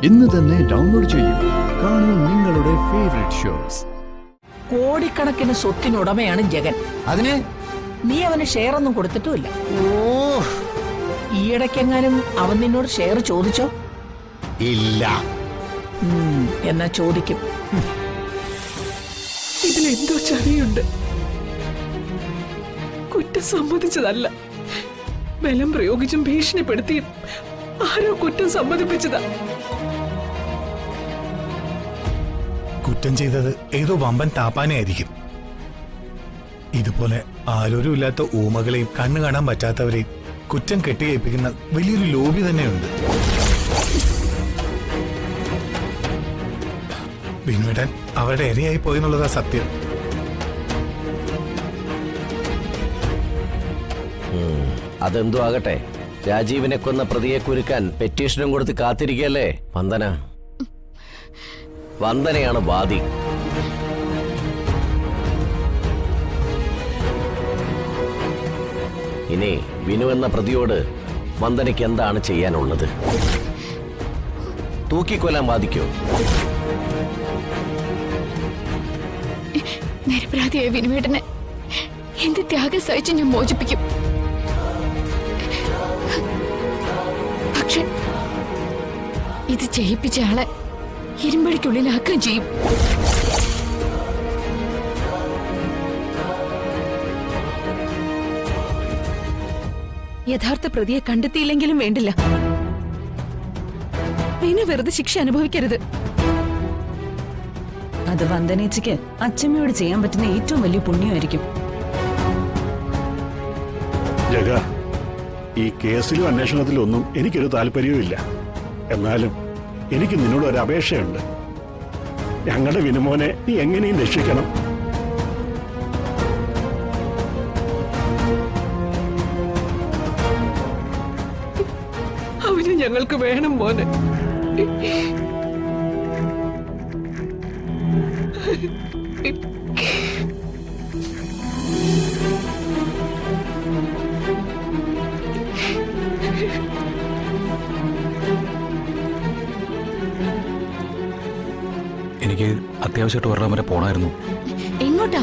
ഇന്ന് തന്നെ ഡൗൺലോഡ് ചെയ്യൂ. കാണൂ നിങ്ങളുടെ ഫേവറേറ്റ് ഷോസ്. കോടിക്കണക്കിന് സ്വത്തിനുടമയാണ് ജഗൻ. അതിന് നീ അവന് ഷെയർ ഒന്നും കൊടുത്തിട്ടുമില്ല. ഓ, ഈയിടയ്ക്കെങ്ങാനും അവൻ നിന്നോട് ഷെയർ ചോദിച്ചോ? ഇല്ല. എന്നാ ചോദിക്കും. ഇതിലെന്തോ ചതിയുണ്ട്. കുറ്റം സമ്മതിച്ചതല്ല, ബലം പ്രയോഗിച്ചും ഭീഷണിപ്പെടുത്തിയും ആരോ കുറ്റം സമ്മതിപ്പിച്ചതാ. കുറ്റം ചെയ്തത് ഏതോ വമ്പൻ താപ്പാനായിരിക്കും. ഇതുപോലെ ആരോരും ഇല്ലാത്ത ഊമകളെയും കണ്ണു കാണാൻ പറ്റാത്തവരെയും കുറ്റം കെട്ടിയേൽപ്പിക്കുന്ന വലിയൊരു ലോബി തന്നെയുണ്ട്. വിനുവേട്ടൻ അവരുടെ ഇരയായി പോയെന്നുള്ളതാ സത്യം. അതെന്തോ ആകട്ടെ, രാജീവിനെ കൊന്ന പ്രതിയെ കുരുക്കാൻ പെറ്റീഷനും കൊടുത്ത് കാത്തിരിക്കല്ലേ വന്ദന. വന്ദനയാണ് വാദി. ഇനി വിനു എന്ന പ്രതിയോട് വന്ദനയ്ക്ക് എന്താണ് ചെയ്യാനുള്ളത്? തൂക്കിക്കൊല്ലാൻ വാദിക്കോ? നിരപരാധിയായ വിനുവേട്ടനെ എന്ത് ത്യാഗം സഹിച്ച് ഞാൻ മോചിപ്പിക്കും. പക്ഷെ ഇത് ചെയ്യിപ്പിച്ച ആളെ ഇരുമ്പഴിക്കുള്ളിലാക്കുകയും ചെയ്യും. യഥാർത്ഥ പ്രതിയെ കണ്ടെത്തിയില്ലെങ്കിലും വേണ്ടില്ല, പിന്നെ വെറുതെ ശിക്ഷ അനുഭവിക്കരുത്. അത് വന്ദനേച്ചിക്ക് അച്ഛമ്മയോട് ചെയ്യാൻ പറ്റുന്ന ഏറ്റവും വലിയ പുണ്യമായിരിക്കും. ജഗ, ഈ കേസിലും അന്വേഷണത്തിലും ഒന്നും എനിക്കൊരു താല്പര്യവുമില്ല. എന്നാലും എനിക്ക് നിന്നോട് ഒരു അപേക്ഷയുണ്ട്. ഞങ്ങളുടെ വിനുമോനെ നീ എങ്ങനെയും രക്ഷിക്കണം. അവന് ഞങ്ങൾക്ക് വേണം മോനെ. എനിക്ക് അത്യാവശ്യമായിട്ട് ഒരെണ്ണം വരെ പോണായിരുന്നു. എങ്ങോട്ടാ?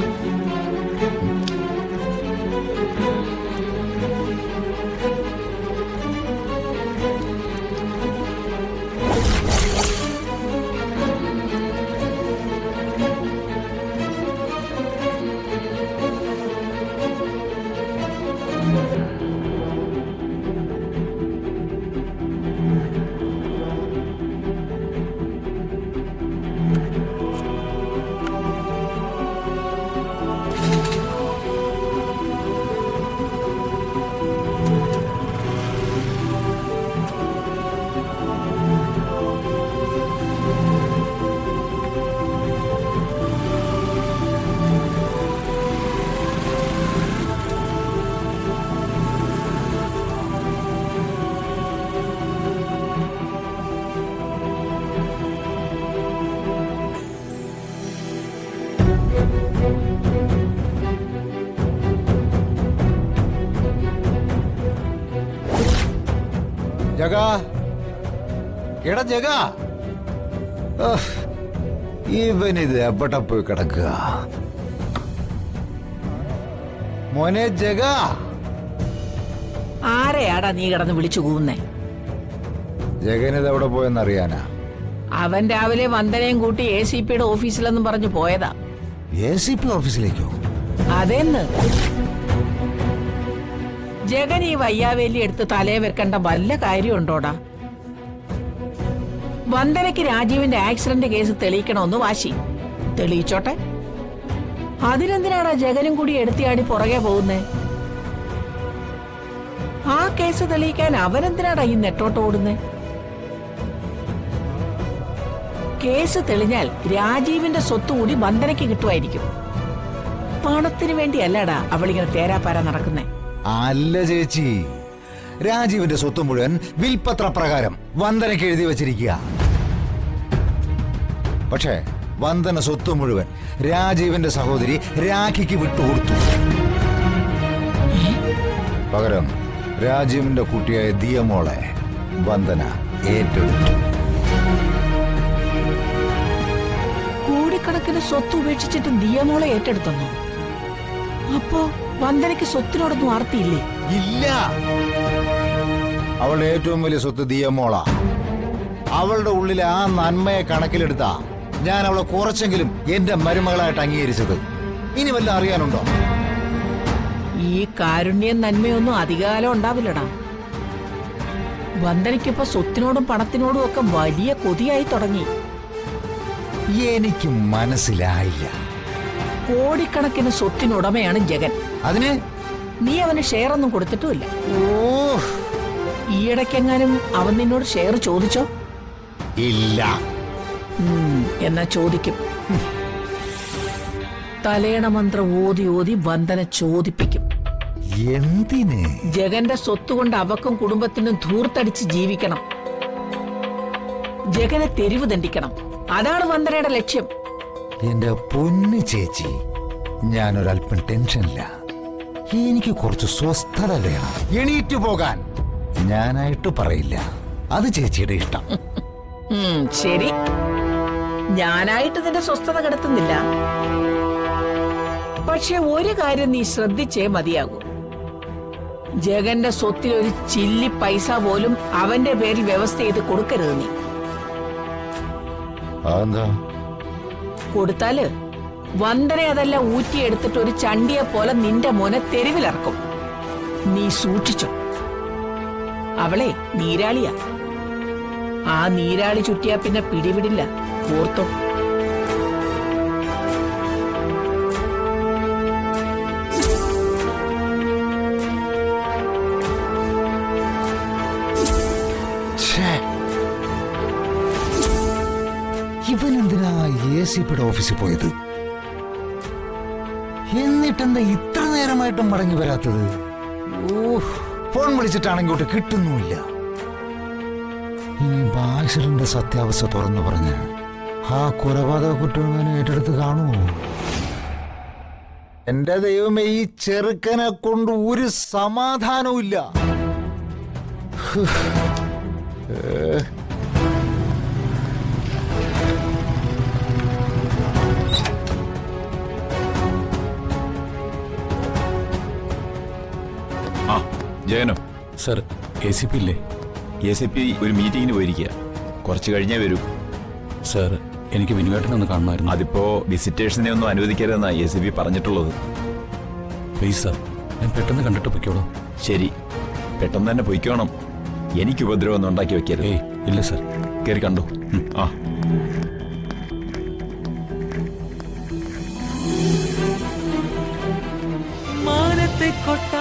ജഗ, എടാ ജഗ, ഇവനിത് എവിടെ പോയി കിടക്കുക? മോനെ ജഗ. ആരെയാടാ നീ കിടന്ന് വിളിച്ചു കൂന്നേ? ജഗനിത് എവിടെ പോയെന്നറിയാനാ? അവൻ രാവിലെ വന്ദനയും കൂട്ടി ACPയുടെ ഓഫീസിലെന്നും പറഞ്ഞു പോയതാ. ACP ഓഫീസിലേക്കോ? അതെന്ന് ജഗൻ ഈ വയ്യാവേലി എടുത്ത് തലയെ വെക്കേണ്ട വല്ല കാര്യമുണ്ടോടാ? വന്ദനയ്ക്ക് രാജീവിന്റെ ആക്സിഡന്റ് കേസ് തെളിയിക്കണമെന്ന് വാശി. തെളിയിച്ചോട്ടെ. അതിനെന്തിനാടാ ജഗനും കൂടി എടുത്തിയാടി പുറകെ പോകുന്നേ? ആ കേസ് തെളിയിക്കാൻ അവനെന്തിനാടാ ഈ നെട്ടോട്ട് ഓടുന്നേ? കേസ് തെളിഞ്ഞാൽ രാജീവിന്റെ സ്വത്ത് കൂടി വന്ദനയ്ക്ക് കിട്ടുമായിരിക്കും. പണത്തിന് വേണ്ടിയല്ലടാ അവളിങ്ങനെ തേരാപ്പാര നടക്കുന്നേ. അല്ല ചേച്ചി, രാജീവിന്റെ സ്വത്ത് മുഴുവൻ വിൽപത്ര പ്രകാരം വന്ദനയ്ക്ക് എഴുതി വച്ചിരിക്കുക. പക്ഷേ വന്ദന സ്വത്ത് മുഴുവൻ രാജീവിന്റെ സഹോദരി രാഖിക്ക് വിട്ടുകൊടുത്തു. പകരം രാജീവിന്റെ കുട്ടിയായ ദിയമോളെ വന്ദന ഏറ്റെടുത്തു. സ്വത്ത് ഉപേക്ഷിച്ചിട്ട് ദിയമോളെ ഏറ്റെടുത്തെന്നോ? അപ്പോ വന്ദനയ്ക്ക് സ്വത്തിനോടൊന്നും ആർത്തിയില്ലേ? ഇല്ല. അവളുടെ ഏറ്റവും വലിയ സ്വത്ത് ദിയമോള. അവളുടെ ഉള്ളിലെ ആ നന്മയെ കണക്കിലെടുത്താ ഞാൻ അവളെ കുറച്ചെങ്കിലും എന്റെ മരുമകളായിട്ട് അംഗീകരിച്ചത്. ഇനി വല്ല അറിയാനുണ്ടോ? ഈ കാരുണ്യം നന്മയൊന്നും അധികകാലം ഉണ്ടാവില്ലടാ. വന്ദനയ്ക്കിപ്പോ സ്വത്തിനോടും പണത്തിനോടും ഒക്കെ വലിയ കൊതിയായി തുടങ്ങി. എനിക്ക് മനസ്സിലായില്ല. കോടിക്കണക്കിന് സ്വത്തിനുടമയാണ് ജഗൻ. അതിന് നീ അവന് ഷെയർ ഒന്നും കൊടുത്തിട്ടുമില്ല. ഓ, ഈയിടയ്ക്കെങ്ങാനും അവൻ നിന്നോട് ഷെയർ ചോദിച്ചോ? ഇല്ല. എന്നാ ചോദിക്കും. തലേണ മന്ത്രം ഓതി ഓതി വന്ദന ചോദിപ്പിക്കും. എന്തിന്? ജഗന്റെ സ്വത്തുകൊണ്ട് അവക്കും കുടുംബത്തിനും ധൂർത്തടിച്ച് ജീവിക്കണം. ജഗനെ തെരുവ് ദണ്ഡിക്കണം. അതാണ് വന്ദനയുടെ ലക്ഷ്യം. എന്റെ പൊന്നു ചേച്ചി, ഞാനൊരല്പം ടെൻഷനില്ല. എനിക്ക് കുറച്ച് സ്വസ്ഥത വേണം. എണീറ്റു പോകാൻ ഞാനായിട്ട് പറയില്ല. അത് ചേച്ചിയുടെ ഇഷ്ടം. ശരി, ഞാനായിട്ട് നിന്റെ സ്വസ്ഥത കെടുത്തുന്നില്ല. പക്ഷെ ഒരു കാര്യം നീ ശ്രദ്ധിച്ചേ മതിയാകൂ. ജഗന്റെ സ്വത്തിൽ ഒരു ചില്ലി പൈസ പോലും അവന്റെ പേരിൽ വ്യവസ്ഥ ചെയ്ത് കൊടുക്കരുത് നീ. അതെന്താ? കൊടുത്താല് വന്ദനെ അതെല്ലാം ഊറ്റിയെടുത്തിട്ട് ഒരു ചണ്ടിയെ പോലെ നിന്റെ മോനെ തെരുവിലിറക്കും. നീ സൂക്ഷിച്ചോ. അവളെ നീരാളിയാ. ആ നീരാളി ചുറ്റിയാ പിന്നെ പിടിവിടില്ല. ഓർത്തോ. ഇവനെന്തിനാ ACPയുടെ ഓഫീസിൽ പോയത്? എന്നിട്ടെന്താ ഇത്ര നേരമായിട്ടും മടങ്ങി വരാത്തത്? ഫോൺ വിളിച്ചിട്ടാണെങ്കിൽ ഇങ്ങോട്ട് കിട്ടുന്നുമില്ല. ഇനി ബാസിലിന്റെ സത്യാവസ്ഥ തുറന്നു പറഞ്ഞ് ആ കൊലപാതക കുറ്റം ഏറ്റെടുത്ത് കാണുമോ? എന്റെ ദൈവമേ, ഈ ചെറുക്കനെ കൊണ്ട് ഒരു സമാധാനവും ഇല്ല. ആ ജയനോ? സർ, ACP ഇല്ലേ? ACP ഒരു മീറ്റിങ്ങിന് പോയിരിക്കുക. കുറച്ച് കഴിഞ്ഞേ വരൂ. സർ, എനിക്ക് വിനുവേട്ടനെ ഒന്ന് കാണണമായിരുന്നു. അതിപ്പോ വിസിറ്റേഴ്സിനെ ഒന്നും അനുവദിക്കരുതെന്നാ ACP പറഞ്ഞിട്ടുള്ളത്. പ്ലീസ് സർ, ഞാൻ പെട്ടെന്ന് കണ്ടിട്ട് പൊയ്ക്കോളൂ. ശരി, പെട്ടെന്ന് തന്നെ പൊയ്ക്കോണം. എനിക്ക് ഉപദ്രവം ഒന്നും ഉണ്ടാക്കി വെക്കരുത്. ഏയ് ഇല്ല സർ. കയറി കണ്ടു. ആ മാനത്തെ കൊട്ട